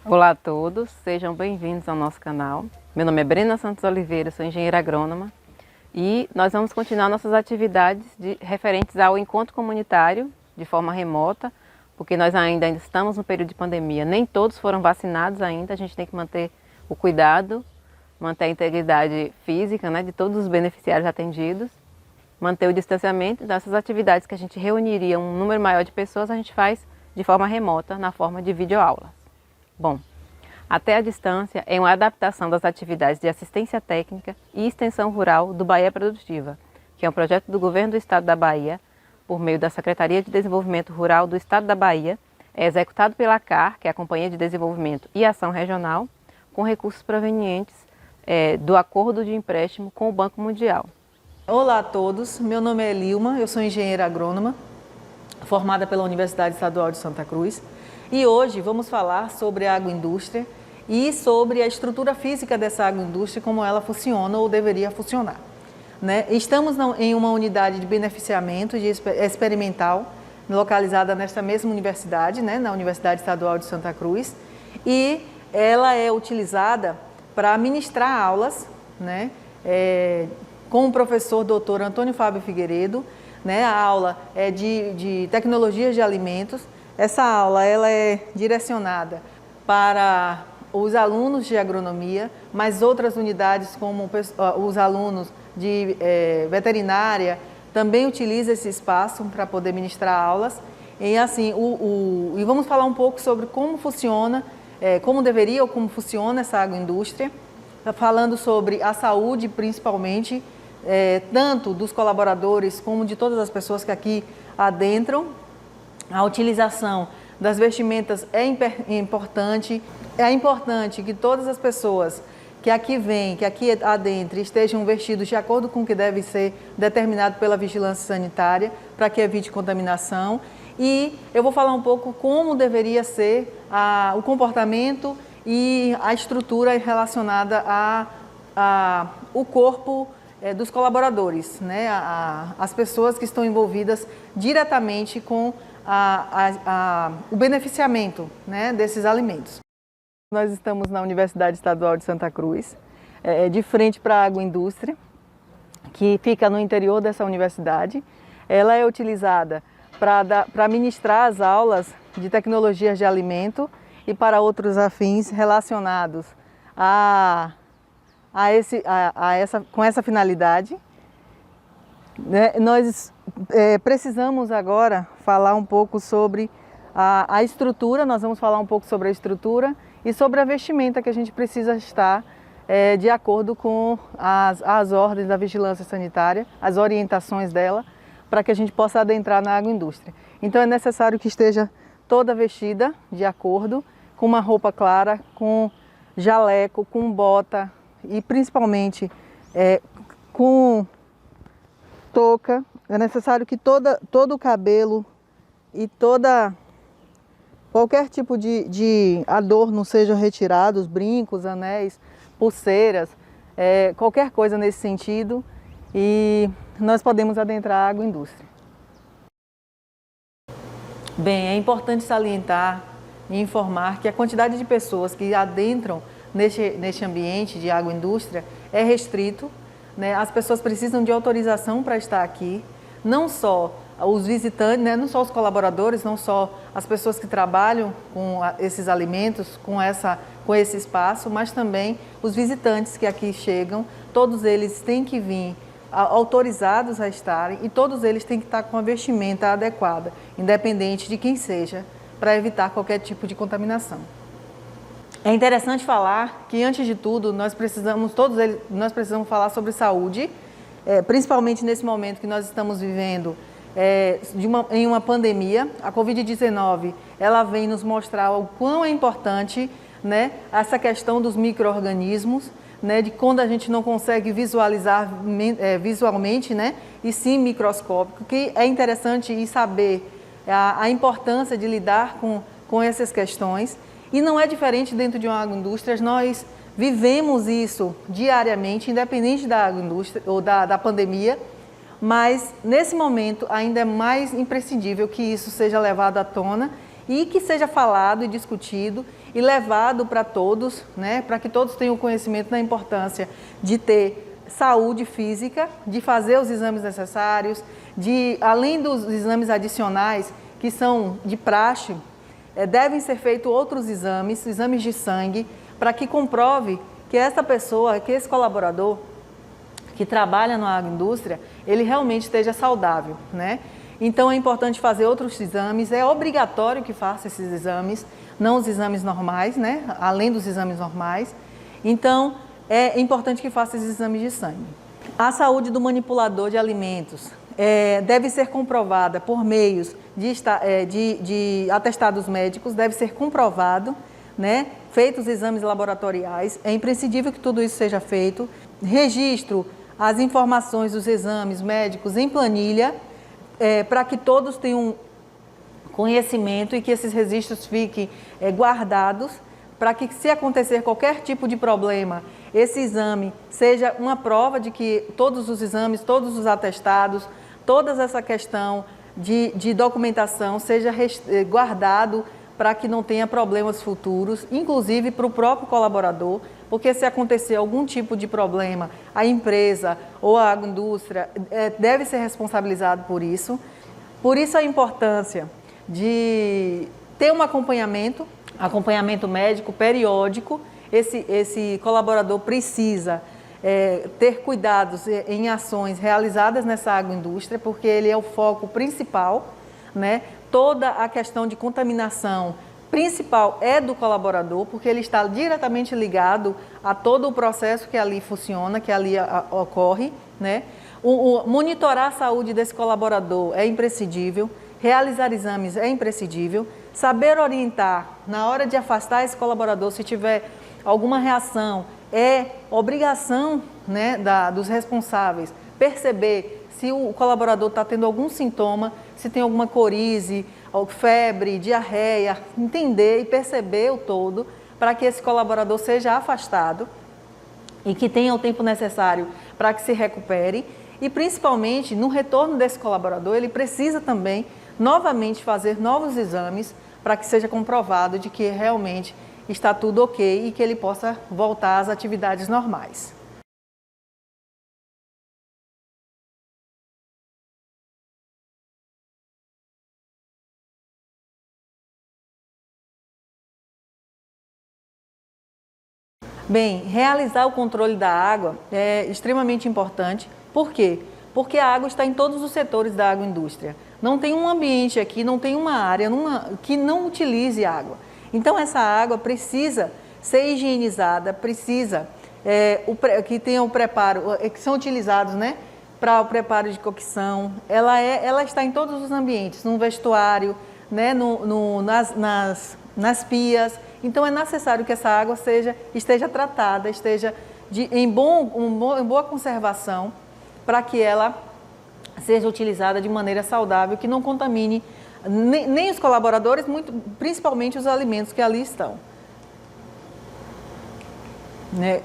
Olá a todos, sejam bem-vindos ao nosso canal. Meu nome é Brena Santos Oliveira, sou engenheira agrônoma e nós vamos continuar nossas atividades referentes ao encontro comunitário de forma remota, porque nós ainda estamos no período de pandemia, nem todos foram vacinados ainda, a gente tem que manter o cuidado, manter a integridade física, de todos os beneficiários atendidos, manter o distanciamento dessas atividades que a gente reuniria um número maior de pessoas, a gente faz de forma remota, na forma de videoaulas. Bom, até a distância é uma adaptação das atividades de assistência técnica e extensão rural do Bahia Produtiva, que é um projeto do Governo do Estado da Bahia, por meio da Secretaria de Desenvolvimento Rural do Estado da Bahia, é executado pela CAR, que é a Companhia de Desenvolvimento e Ação Regional, com recursos provenientes do acordo de empréstimo com o Banco Mundial. Olá a todos, meu nome é Lilma, eu sou engenheira agrônoma, formada pela Universidade Estadual de Santa Cruz. E hoje vamos falar sobre a agroindústria e sobre a estrutura física dessa agroindústria, como ela funciona ou deveria funcionar. Estamos em uma unidade de beneficiamento experimental, localizada nesta mesma universidade, na Universidade Estadual de Santa Cruz, e ela é utilizada para ministrar aulas, com o professor Dr. Antônio Fábio Figueiredo. A aula é de tecnologias de alimentos. Essa aula ela é direcionada para os alunos de agronomia, mas outras unidades como os alunos de veterinária também utilizam esse espaço para poder ministrar aulas. E assim, e vamos falar um pouco sobre como funciona, como deveria ou como funciona essa agroindústria, falando sobre a saúde principalmente, tanto dos colaboradores como de todas as pessoas que aqui adentram. A utilização das vestimentas é importante. É importante que todas as pessoas que aqui vêm, que aqui adentro, estejam vestidos de acordo com o que deve ser determinado pela vigilância sanitária, para que evite contaminação. E eu vou falar um pouco como deveria ser o comportamento e a estrutura relacionada ao corpo dos colaboradores, as pessoas que estão envolvidas diretamente com o beneficiamento desses alimentos. Nós estamos na Universidade Estadual de Santa Cruz, de frente para a agroindústria, que fica no interior dessa universidade. Ela é utilizada para ministrar as aulas de tecnologias de alimento e para outros afins relacionados com essa finalidade. Nós precisamos agora falar um pouco sobre a estrutura, nós vamos falar um pouco sobre a estrutura e sobre a vestimenta que a gente precisa estar de acordo com as ordens da vigilância sanitária, as orientações dela, para que a gente possa adentrar na agroindústria. Então é necessário que esteja toda vestida de acordo, com uma roupa clara, com jaleco, com bota e principalmente com touca. É necessário que todo o cabelo e qualquer tipo de adorno seja retirado, os brincos, anéis, pulseiras, qualquer coisa nesse sentido, e nós podemos adentrar a agroindústria. Bem, é importante salientar e informar que a quantidade de pessoas que adentram neste ambiente de agroindústria é restrito. As pessoas precisam de autorização para estar aqui, não só os visitantes, não só os colaboradores, não só as pessoas que trabalham com esses alimentos, com esse espaço, mas também os visitantes que aqui chegam. Todos eles têm que vir autorizados a estarem e todos eles têm que estar com a vestimenta adequada, independente de quem seja, para evitar qualquer tipo de contaminação. É interessante falar que, antes de tudo, nós precisamos falar sobre saúde, principalmente nesse momento que nós estamos vivendo em uma pandemia. A Covid-19, ela vem nos mostrar o quão é importante, essa questão dos micro-organismos, de quando a gente não consegue visualizar visualmente, e sim microscópico, que é interessante saber a importância de lidar com essas questões. E não é diferente dentro de uma agroindústria, nós vivemos isso diariamente, independente da agroindústria ou da pandemia, mas nesse momento ainda é mais imprescindível que isso seja levado à tona e que seja falado e discutido e levado para todos, né, para que todos tenham conhecimento da importância de ter saúde física, de fazer os exames necessários, além dos exames adicionais que são de praxe, devem ser feitos outros exames de sangue, para que comprove que essa pessoa, que esse colaborador que trabalha na agroindústria, ele realmente esteja saudável, né? Então é importante fazer outros exames, é obrigatório que faça esses exames, não os exames normais, né? Além dos exames normais. Então é importante que faça esses exames de sangue. A saúde do manipulador de alimentos deve ser comprovada por meios de atestados médicos, deve ser comprovado, né? Feitos exames laboratoriais, é imprescindível que tudo isso seja feito. Registro as informações dos exames médicos em planilha, para que todos tenham conhecimento e que esses registros fiquem guardados, para que, se acontecer qualquer tipo de problema, esse exame seja uma prova de que todos os exames, todos os atestados, toda essa questão de documentação seja guardado, para que não tenha problemas futuros, inclusive para o próprio colaborador, porque se acontecer algum tipo de problema, a empresa ou a agroindústria deve ser responsabilizado por isso. Por isso a importância de ter um acompanhamento médico periódico. Esse colaborador precisa ter cuidados em ações realizadas nessa agroindústria, porque ele é o foco principal, né? Toda a questão de contaminação principal é do colaborador, porque ele está diretamente ligado a todo o processo que ali funciona, que ali ocorre, né? Monitorar a saúde desse colaborador é imprescindível, realizar exames é imprescindível, saber orientar na hora de afastar esse colaborador, se tiver alguma reação, é obrigação, né, dos responsáveis perceber se o colaborador está tendo algum sintoma, se tem alguma corize, febre, diarreia, entender e perceber o todo para que esse colaborador seja afastado e que tenha o tempo necessário para que se recupere. E principalmente no retorno desse colaborador, ele precisa também novamente fazer novos exames para que seja comprovado de que realmente está tudo ok e que ele possa voltar às atividades normais. Bem, realizar o controle da água é extremamente importante. Por quê? Porque a água está em todos os setores da agroindústria. Não tem um ambiente aqui, não tem uma área que não utilize água. Então essa água precisa ser higienizada, precisa que tenha o preparo, que são utilizados, né, para o preparo de cocção. Ela está em todos os ambientes, no vestuário, né, nas pias. Então é necessário que essa água esteja tratada, esteja em boa conservação, para que ela seja utilizada de maneira saudável, que não contamine nem os colaboradores, principalmente os alimentos que ali estão. Né?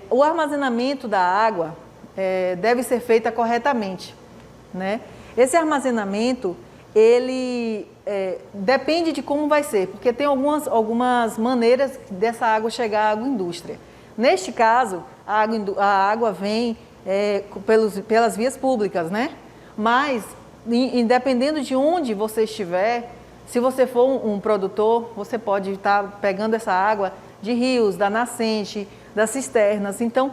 O armazenamento da água deve ser feito corretamente. Né? Esse armazenamento, ele depende de como vai ser, porque tem algumas maneiras dessa água chegar à agroindústria. Neste caso, a água vem pelas vias públicas, né? Mas, independendo de onde você estiver, se você for um produtor, você pode estar pegando essa água de rios, da nascente, das cisternas. Então,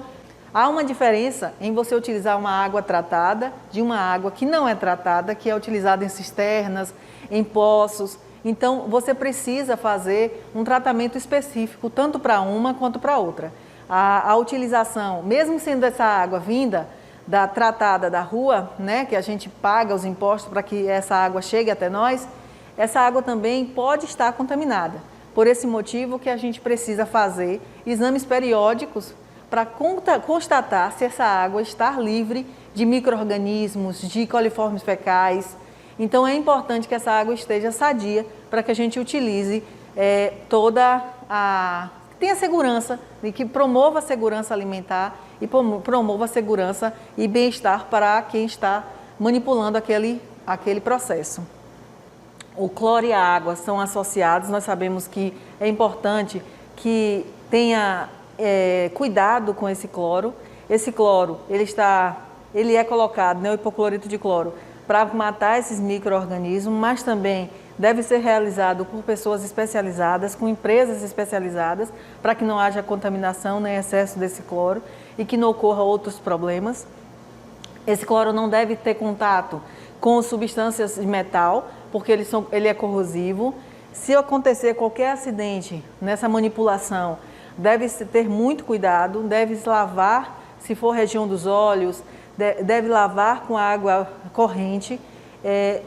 há uma diferença em você utilizar uma água tratada de uma água que não é tratada, que é utilizada em cisternas, em poços. Então, você precisa fazer um tratamento específico, tanto para uma quanto para outra. A utilização, mesmo sendo essa água vinda tratada da rua, né, que a gente paga os impostos para que essa água chegue até nós, essa água também pode estar contaminada. Por esse motivo que a gente precisa fazer exames periódicos para constatar se essa água está livre de micro-organismos, de coliformes fecais. Então é importante que essa água esteja sadia para que a gente utilize tenha segurança, e que promova a segurança alimentar e promova a segurança e bem-estar para quem está manipulando aquele processo. o cloro e a água são associados. Nós sabemos que é importante que tenha cuidado com esse cloro. Esse cloro, ele é colocado, né, o hipoclorito de cloro, para matar esses micro-organismos, mas também deve ser realizado por pessoas especializadas, com empresas especializadas, para que não haja contaminação nem excesso desse cloro e que não ocorra outros problemas. Esse cloro não deve ter contato com substâncias de metal, porque ele é corrosivo. Se acontecer qualquer acidente nessa manipulação, deve-se ter muito cuidado, deve-se lavar, se for região dos olhos, deve lavar com água corrente.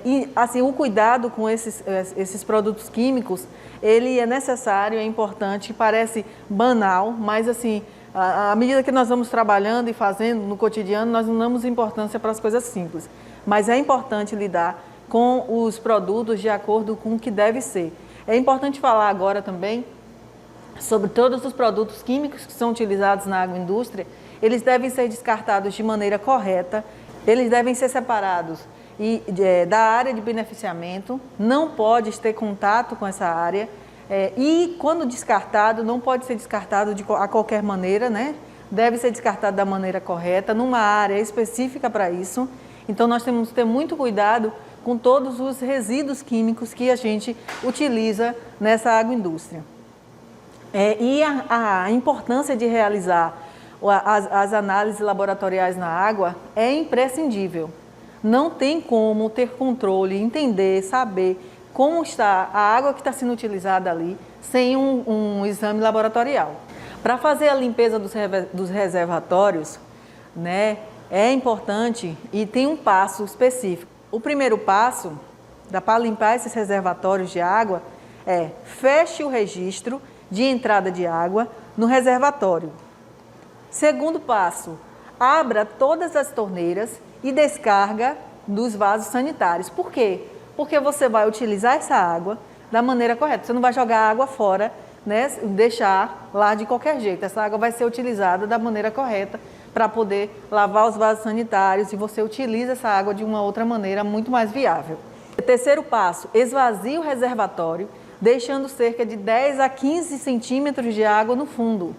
E assim, o cuidado com esses produtos químicos, ele é necessário, é importante, parece banal, mas assim, à medida que nós vamos trabalhando e fazendo no cotidiano, nós não damos importância para as coisas simples. Mas é importante lidar com os produtos de acordo com o que deve ser. É importante falar agora também sobre todos os produtos químicos que são utilizados na agroindústria. Eles devem ser descartados de maneira correta, eles devem ser separados da área de beneficiamento, não pode ter contato com essa área, e quando descartado, não pode ser descartado a qualquer maneira, né? Deve ser descartado da maneira correta, numa área específica para isso. Então nós temos que ter muito cuidado com todos os resíduos químicos que a gente utiliza nessa agroindústria. E a importância de realizar as análises laboratoriais na água é imprescindível. Não tem como ter controle, entender, saber como está a água que está sendo utilizada ali sem um exame laboratorial. Para fazer a limpeza dos reservatórios, né, é importante e tem um passo específico. O primeiro passo para limpar esses reservatórios de água é feche o registro de entrada de água no reservatório. Segundo passo, abra todas as torneiras e descarga dos vasos sanitários. Por quê? Porque você vai utilizar essa água da maneira correta. Você não vai jogar a água fora, né, deixar lá de qualquer jeito. Essa água vai ser utilizada da maneira correta para poder lavar os vasos sanitários e você utiliza essa água de uma outra maneira muito mais viável. Terceiro passo, esvazie o reservatório, deixando cerca de 10 a 15 centímetros de água no fundo.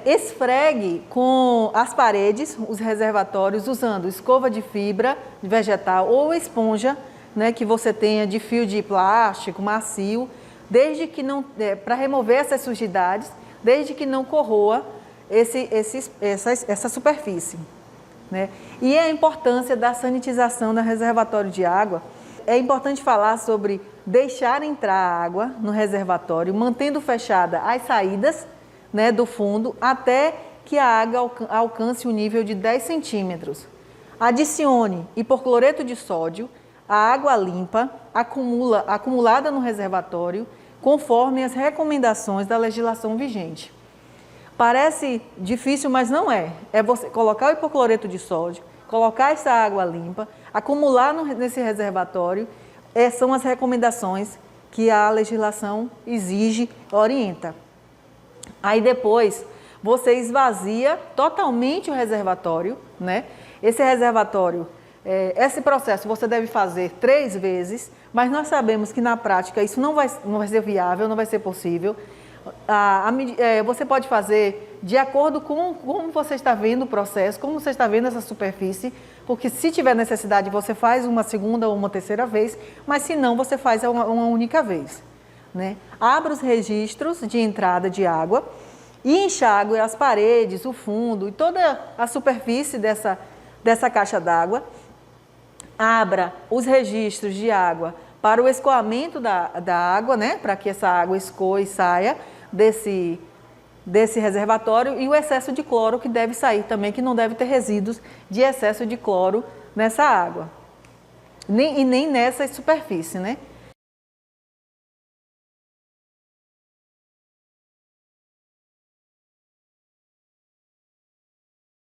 Esfregue com as paredes, os reservatórios, usando escova de fibra vegetal ou esponja, né, que você tenha de fio de plástico macio, desde que não, para remover essas sujidades, desde que não corroa essa superfície, né? E a importância da sanitização do reservatório de água. É importante falar sobre deixar entrar a água no reservatório, mantendo fechada as saídas, né, do fundo, até que a água alcance o nível de 10 centímetros. Adicione hipocloreto de sódio, a água limpa, acumulada no reservatório, conforme as recomendações da legislação vigente. Parece difícil, mas não é. É você colocar o hipocloreto de sódio, colocar essa água limpa, acumular nesse reservatório. São as recomendações que a legislação exige, orienta. Aí depois você esvazia totalmente o reservatório, né? Esse reservatório, esse processo você deve fazer 3 vezes, mas nós sabemos que na prática isso não vai ser viável, não vai ser possível. Você pode fazer de acordo com como você está vendo o processo, como você está vendo essa superfície, porque se tiver necessidade você faz uma segunda ou uma terceira vez, mas se não você faz uma única vez, né? Abra os registros de entrada de água e enxague as paredes, o fundo e toda a superfície dessa caixa d'água. Abra os registros de água para o escoamento da água, né? Para que essa água escoe e saia desse reservatório, e o excesso de cloro que deve sair também, que não deve ter resíduos de excesso de cloro nessa água, nem nessa superfície, né?